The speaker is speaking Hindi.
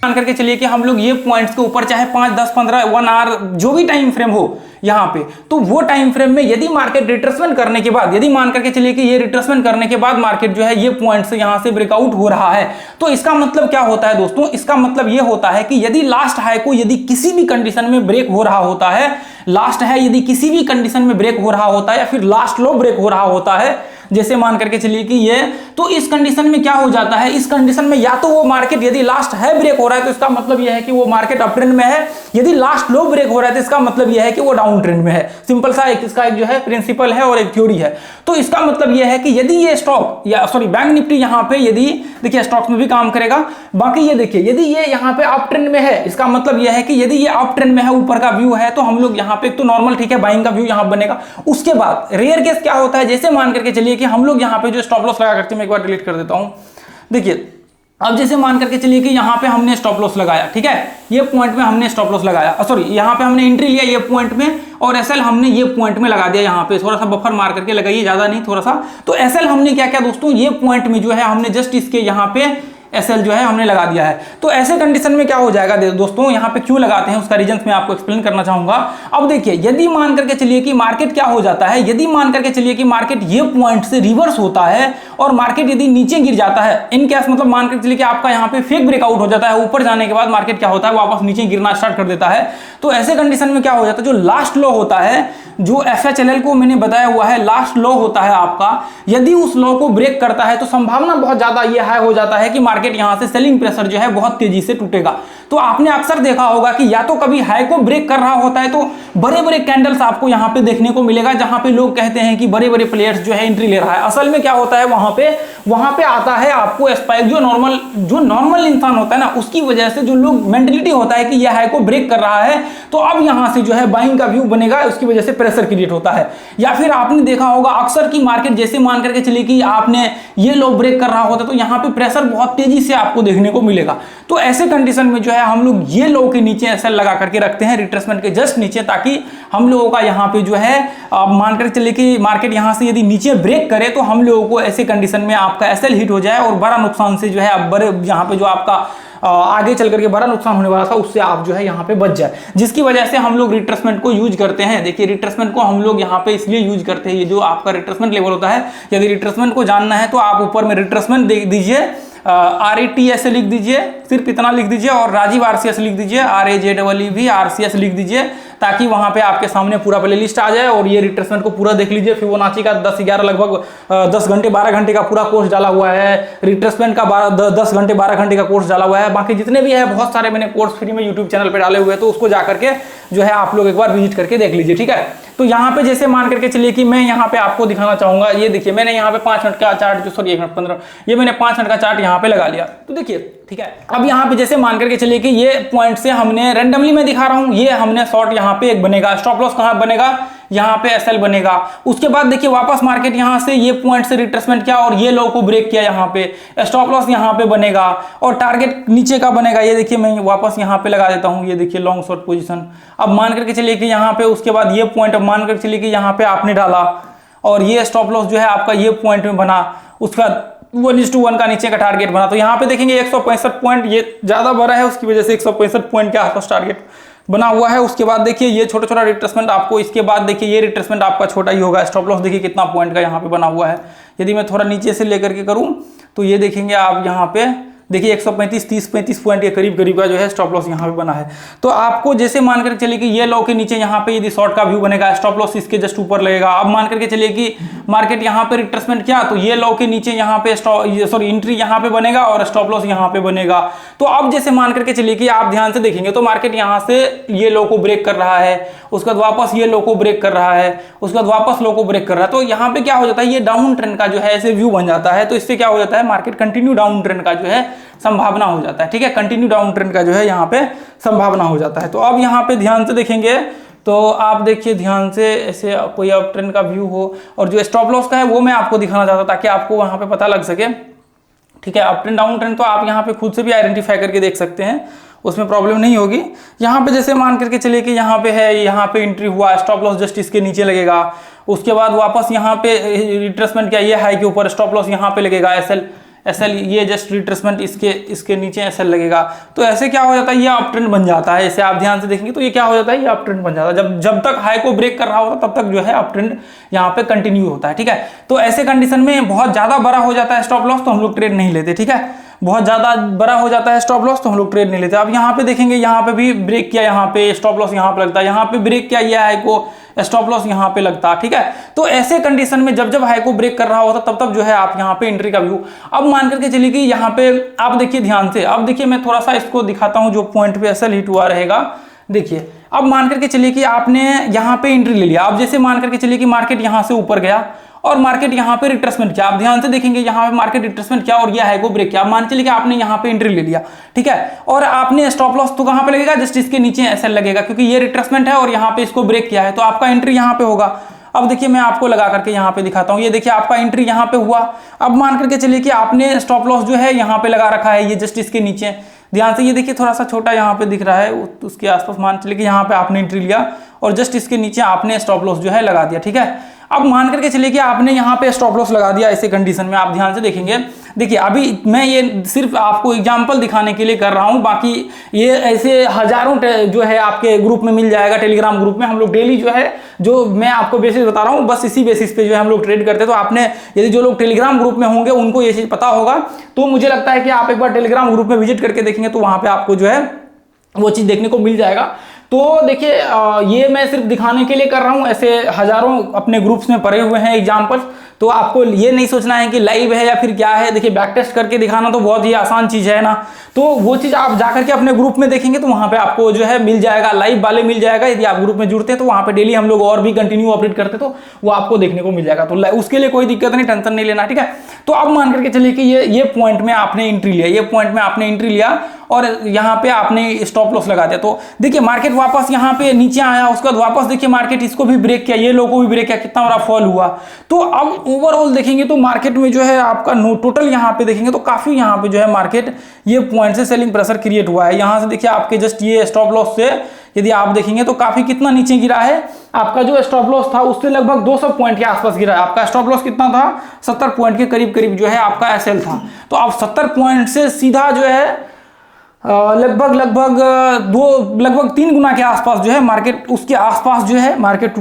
मान करके चलिए कि हम लोग ये पॉइंट्स के ऊपर चाहे 5, 10, 15, 1 आवर जो भी टाइम फ्रेम हो यहाँ पे, तो वो टाइम फ्रेम में यदि मार्केट रिट्रेसमेंट करने के बाद, यदि मान करके चलिए कि ये रिट्रेसमेंट करने के बाद मार्केट जो है ये पॉइंट से यहाँ से ब्रेकआउट हो रहा है, तो इसका मतलब क्या होता है दोस्तों, इसका मतलब ये होता है कि यदि लास्ट हाई को यदि किसी भी कंडीशन में ब्रेक हो रहा होता है, लास्ट है यदि किसी भी कंडीशन में ब्रेक हो रहा होता है या फिर लास्ट लो ब्रेक हो रहा होता है, जैसे मान करके चलिए कि ये, तो इस कंडीशन में क्या हो जाता है, इस कंडीशन में या तो वो मार्केट यदि लास्ट है ब्रेक हो रहा है तो इसका मतलब यह है कि वो मार्केट अप ट्रेंड में है, यदि लास्ट लो ब्रेक हो रहा है तो इसका मतलब यह है कि वो डाउन ट्रेंड में है। सिंपल सा इसका एक जो है प्रिंसिपल है और एक थ्योरी है। तो इसका मतलब यह है कि यदि ये स्टॉक या सॉरी बैंक निफ्टी यहाँ पे यदि देखिए स्टॉक्स में भी काम करेगा, बाकी ये देखिए यदि ये यहाँ पे अप ट्रेंड में है, इसका मतलब यह है कि यदि ये अप ट्रेंड में है, ऊपर का व्यू है, तो हम लोग यहाँ पे एक तो नॉर्मल ठीक है बाइंग का व्यू यहाँ बनेगा। उसके बाद रेयर केस क्या होता है, जैसे मान करके चलिए कि हम लोग यहाँ पे जो स्टॉप लॉस लगा करते हैं, मैं एक बार डिलीट कर देता हूं। देखिए अब जैसे मान करके चलिए कि यहाँ पे हमने स्टॉप लॉस लगाया, ठीक है, ये पॉइंट में हमने स्टॉप लॉस लगाया, सॉरी यहाँ पे हमने एंट्री लिया ये पॉइंट में, और एसएल हमने ये पॉइंट में लगा दिया, यहाँ पे थोड़ा सा बफर मार करके लगाइए, ज्यादा नहीं थोड़ा सा। तो एसएल हमने क्या किया दोस्तों, ये पॉइंट में जो है हमने जस्ट इसके यहाँ पे एसएल जो है हमने लगा दिया है। तो ऐसे कंडीशन में क्या हो जाएगा दोस्तों, यहाँ पे क्यों लगाते हैं उसका रीजन मैं आपको एक्सप्लेन करना चाहूंगा। अब देखिए यदि मान करके चलिए कि मार्केट क्या हो जाता है, यदि मान करके चलिए कि मार्केट ये पॉइंट से रिवर्स होता है और मार्केट यदि नीचे गिर जाता है, इन केस मतलब मान करके चलिए कि आपका यहाँ पे फेक ब्रेकआउट हो जाता है, ऊपर जाने के बाद मार्केट क्या होता है वापस नीचे गिरना स्टार्ट कर देता है। तो ऐसे कंडीशन में क्या हो जाता है, जो लास्ट लो होता है, जो एफएचएलएल को मैंने बताया हुआ है लास्ट लो होता है आपका, यदि उस लो को ब्रेक करता है तो संभावना बहुत ज्यादा ये हाई हो जाता है कि मार्केट यहां से सेलिंग प्रेशर जो है बहुत तेजी से टूटेगा। तो आपने अक्सर देखा होगा कि या तो कभी हाई को ब्रेक कर रहा होता है तो बड़े बड़े कैंडल्स आपको यहां पे देखने को मिलेगा, जहां पे लोग कहते हैं कि बड़े बड़े प्लेयर्स जो है एंट्री ले रहा है। असल में क्या होता है वहां पे आता है आपको स्पाइक, जो नॉर्मल इंसान होता है ना, उसकी वजह से जो लोग मेंटलिटी होता है कि यह हाई को ब्रेक कर रहा है तो अब यहां से जो है बाइंग का व्यू बनेगा, उसकी वजह से प्रेशर क्रिएट होता है। या फिर आपने देखा होगा अक्सर की मार्केट जैसे मान करके चलिए कि आपने ये लो ब्रेक कर रहा होता है तो यहां पे प्रेशर बहुत तेजी से आपको देखने को मिलेगा। तो ऐसे कंडीशन में जो है हम लोग ये लो के नीचे एसएल लगा करके रखते हैं रिट्रेसमेंट के जस्ट नीचे, ताकि हम लोगों का यहाँ पे जो है मान करके चलिए कि मार्केट यहाँ से यदि नीचे ब्रेक करे तो हम लोगों को ऐसे कंडीशन में आपका एसएल हिट हो जाए और बड़ा नुकसान से जो है बड़े यहाँ पे जो आपका आगे चल करके बड़ा नुकसान होने वाला था उससे आप जो है यहाँ पे बच जाए, जिसकी वजह से हम लोग रिट्रेसमेंट को यूज करते हैं। देखिए रिट्रेसमेंट को हम लोग यहाँ पे इसलिए यूज करते हैं, ये जो आपका रिट्रेसमेंट लेवल होता है, यदि रिट्रेसमेंट को जानना है तो आप ऊपर में रिट्रेसमेंट देख दीजिए, RATS लिख दीजिए, सिर्फ इतना लिख दीजिए, और राजीव RCS लिख दीजिए, RAJEEV RCS लिख दीजिए, ताकि वहां पे आपके सामने पूरा प्लेलिस्ट आ जाए और ये रिट्रेसमेंट को पूरा देख लीजिए। फिबोनाची का 10-11 लगभग 10 घंटे 12 घंटे का पूरा कोर्स डाला हुआ है, रिट्रेसमेंट का 10 घंटे 12 घंटे का कोर्स डाला हुआ है, बाकी जितने भी है बहुत सारे मैंने कोर्स फ्री में यूट्यूब चैनल पे डाले हुए हैं, तो उसको जाकर के जो है आप लोग एक बार विजिट करके देख लीजिए, ठीक है। तो यहाँ पे जैसे मान करके चलिए कि मैं यहाँ पे आपको दिखाना चाहूंगा, ये देखिए मैंने यहाँ पे 5 मिनट का चार्ट, सॉरी 1 मिनट 15, ये मैंने 5 मिनट का चार्ट यहाँ पे लगा लिया। तो देखिए ठीक है, अब यहाँ पे जैसे मान करके चलिए कि ये पॉइंट से हमने रैंडमली मैं दिखा रहा हूँ, ये हमने शॉर्ट यहाँ पे एक बनेगा, स्टॉप लॉस कहाँ बनेगा, यहाँ पे एसएल बनेगा। उसके बाद देखिए वापस मार्केट यहाँ से ये पॉइंट से रिट्रेसमेंट किया और ये लो को ब्रेक किया, यहाँ पे स्टॉप लॉस यहाँ पे बनेगा और टारगेट नीचे का बनेगा। ये देखिए मैं वापस यहाँ पे लगा देता हूँ, ये देखिए लॉन्ग शॉर्ट पोजीशन। अब मान करके चलिए कि यहाँ पे उसके बाद ये पॉइंट, अब मान करके चलिए कि यहाँ पे आपने डाला और ये स्टॉप लॉस जो है आपका ये पॉइंट में बना, उसका 1:1 का नीचे का टारगेट बना। तो यहाँ पे देखेंगे 165 पॉइंट, ये ज्यादा बड़ा है उसकी वजह से 165 पॉइंट के आसपास टारगेट बना हुआ है। उसके बाद देखिए ये छोटा छोटा रिट्रेसमेंट आपको, इसके बाद देखिए ये रिट्रेसमेंट आपका छोटा ही होगा। स्टॉप लॉस देखिए कितना पॉइंट का यहाँ पे बना हुआ है। यदि मैं थोड़ा नीचे से लेकर के करूँ तो ये देखेंगे आप यहाँ पे देखिए 135 30-35 पॉइंट के करीब का जो है स्टॉप लॉस यहाँ पे बना है। तो आपको जैसे मान करके चलिए कि ये लो के नीचे यहाँ पे यदि शॉर्ट का व्यू बनेगा, स्टॉप लॉस इसके जस्ट ऊपर लगेगा। अब मान करके चलिए कि मार्केट यहाँ पे रिट्रेसमेंट किया तो ये लो के नीचे यहाँ पे एंट्री यहाँ पे बनेगा और स्टॉप लॉस यहाँ पे बनेगा। तो अब जैसे मान करके चलिए कि आप ध्यान से देखेंगे तो मार्केट यहाँ से ये लो को ब्रेक कर रहा है, उसके बाद वापस ये लो को ब्रेक कर रहा है, उसके बाद वापस लो को ब्रेक कर रहा है। तो यहाँ पे क्या हो जाता है, ये डाउन ट्रेंड का जो है ऐसे व्यू बन जाता है। तो इससे क्या हो जाता है, मार्केट कंटिन्यू डाउन ट्रेंड का जो है संभावना हो जाता है, ठीक है, कंटिन्यू डाउन ट्रेंड का जो है यहाँ पे संभावना हो जाता है। तो अब यहाँ पे ध्यान से देखेंगे तो आप देखिए ध्यान से, ऐसे कोई अप ट्रेंड का व्यू हो और जो स्टॉप लॉस का है वो मैं आपको दिखाना चाहता हूँ ताकि आपको वहां पे पता लग सके, ठीक है। अप ट्रेंड डाउन ट्रेंड तो आप यहाँ पे खुद से भी आइडेंटिफाई करके देख सकते हैं, उसमें प्रॉब्लम नहीं होगी। यहाँ पे जैसे मान करके चलिए कि यहाँ पे है, यहाँ पे एंट्री हुआ, स्टॉप लॉस जस्ट इसके नीचे लगेगा। उसके बाद वापस यहाँ पे रिट्रेसमेंट किया, ये हाई के ऊपर स्टॉप लॉस यहाँ पे लगेगा, SL, ये जस्ट रिट्रेसमेंट, इसके नीचे SL लगेगा। तो ऐसे क्या हो जाता है, ये अप ट्रेंड बन जाता है। ऐसे आप ध्यान से देखेंगे तो ये क्या हो जाता है, ये अप ट्रेंड बन जाता है। जब तक हाई को ब्रेक कर रहा होता है तब तक जो है अप ट्रेंड यहाँ पे कंटिन्यू होता है, ठीक है। तो ऐसे कंडीशन में बहुत ज्यादा बड़ा हो जाता है स्टॉप लॉस तो हम लोग ट्रेड नहीं लेते, ठीक है। बहुत ज्यादा बड़ा हो जाता है स्टॉप लॉस तो हम लोग ट्रेड नहीं लेते। अब यहाँ पे देखेंगे, यहाँ पे भी ब्रेक किया, यहाँ पे स्टॉप लॉस यहाँ पे लगता है, यहाँ पे ब्रेक किया ये हाई को, स्टॉप लॉस यहाँ पे लगता है, ठीक है। तो ऐसे कंडीशन में जब हाई को ब्रेक कर रहा होता तब जो है आप यहाँ पे एंट्री का व्यू। अब मान करके चलिए कि यहाँ पे आप देखिए ध्यान से, अब देखिए मैं थोड़ा सा इसको दिखाता हूँ जो पॉइंट पे SL हिट हुआ रहेगा। देखिए अब मान करके चलिए कि आपने यहाँ पे एंट्री ले लिया। अब जैसे मान करके चलिए कि मार्केट यहाँ से ऊपर गया और मार्केट यहाँ पे रिट्रेसमेंट किया। आप ध्यान से देखेंगे यहाँ पे मार्केट रिट्रेसमेंट किया और ये हाई को ब्रेक किया। आप मान चलिए कि आपने यहाँ पे एंट्री ले लिया, ठीक है, और आपने स्टॉप लॉस तो कहाँ पे लगेगा, जस्ट इसके नीचे SL लगेगा, क्योंकि ये रिट्रेसमेंट है और यहाँ पे इसको ब्रेक किया है, तो आपका एंट्री यहाँ पे होगा। अब देखिए मैं आपको लगा करके यहाँ पे दिखाता हूँ, ये देखिए आपका एंट्री यहाँ पे हुआ। अब मान करके चलिए कि आपने स्टॉप लॉस जो है यहाँ पे लगा रखा है, ये जस्ट इसके नीचे, ध्यान से ये देखिए थोड़ा सा छोटा यहाँ पे दिख रहा है, उसके आसपास मान चलिए कि यहाँ पे आपने एंट्री लिया और जस्ट इसके नीचे आपने स्टॉप लॉस जो है लगा दिया, ठीक है। अब मान करके चलिए कि आपने यहाँ पे स्टॉप लॉस लगा दिया। ऐसे कंडीशन में आप ध्यान से देखेंगे, देखिए अभी मैं ये सिर्फ आपको एग्जांपल दिखाने के लिए कर रहा हूँ, बाकी ये ऐसे हजारों जो है आपके ग्रुप में मिल जाएगा, टेलीग्राम ग्रुप में हम लोग डेली जो है, जो मैं आपको बेसिस बता रहा हूँ, बस इसी बेसिस पे जो है हम लोग ट्रेड करते हैं। तो आपने यदि जो लोग टेलीग्राम ग्रुप में होंगे उनको ये चीज पता होगा, तो मुझे लगता है कि आप एक बार टेलीग्राम ग्रुप में विजिट करके देखेंगे तो वहां पे आपको जो है वो चीज देखने को मिल जाएगा। तो देखिए ये मैं सिर्फ दिखाने के लिए कर रहा हूँ, ऐसे हजारों अपने ग्रुप्स में पड़े हुए हैं एग्जाम्पल। तो आपको ये नहीं सोचना है कि लाइव है या फिर क्या है। देखिए बैक टेस्ट करके दिखाना तो बहुत ही आसान चीज है ना, तो वो चीज आप जाकर के अपने ग्रुप में देखेंगे तो वहां पे आपको जो है मिल जाएगा, लाइव वाले मिल जाएगा। यदि आप ग्रुप में जुड़ते हैं तो वहां पे डेली हम लोग और भी कंटिन्यू अपडेट करते तो वो आपको देखने को मिल जाएगा। तो उसके लिए कोई दिक्कत नहीं, टेंशन नहीं लेना, ठीक है। तो अब मान करके चलिए कि ये पॉइंट में आपने एंट्री लिया, ये पॉइंट में आपने एंट्री लिया और यहाँ पे आपने स्टॉप लॉस लगा दिया। तो देखिए मार्केट वापस यहाँ पे नीचे आया, उसके बाद वापस देखिए मार्केट इसको भी ब्रेक किया, ये लो को भी ब्रेक किया, कितना बड़ा फॉल हुआ। तो अब ओवरऑल देखेंगे तो मार्केट में जो है आपका टोटल यहाँ पे देखेंगे तो काफी यहाँ पे जो है मार्केट ये पॉइंट से सेलिंग प्रेशर क्रिएट हुआ है। यहाँ से देखिए आपके जस्ट ये स्टॉप लॉस से यदि आप देखेंगे तो काफी कितना नीचे गिरा है, आपका जो स्टॉप लॉस था उससे लगभग 200 पॉइंट के आसपास गिरा है। आपका स्टॉप लॉस कितना था, 70 पॉइंट के करीब करीब जो है आपका SL था। तो आप 70 पॉइंट से सीधा जो है लगभग 3 गुना के आसपास जो है मार्केट, उसके आसपास जो है मार्केट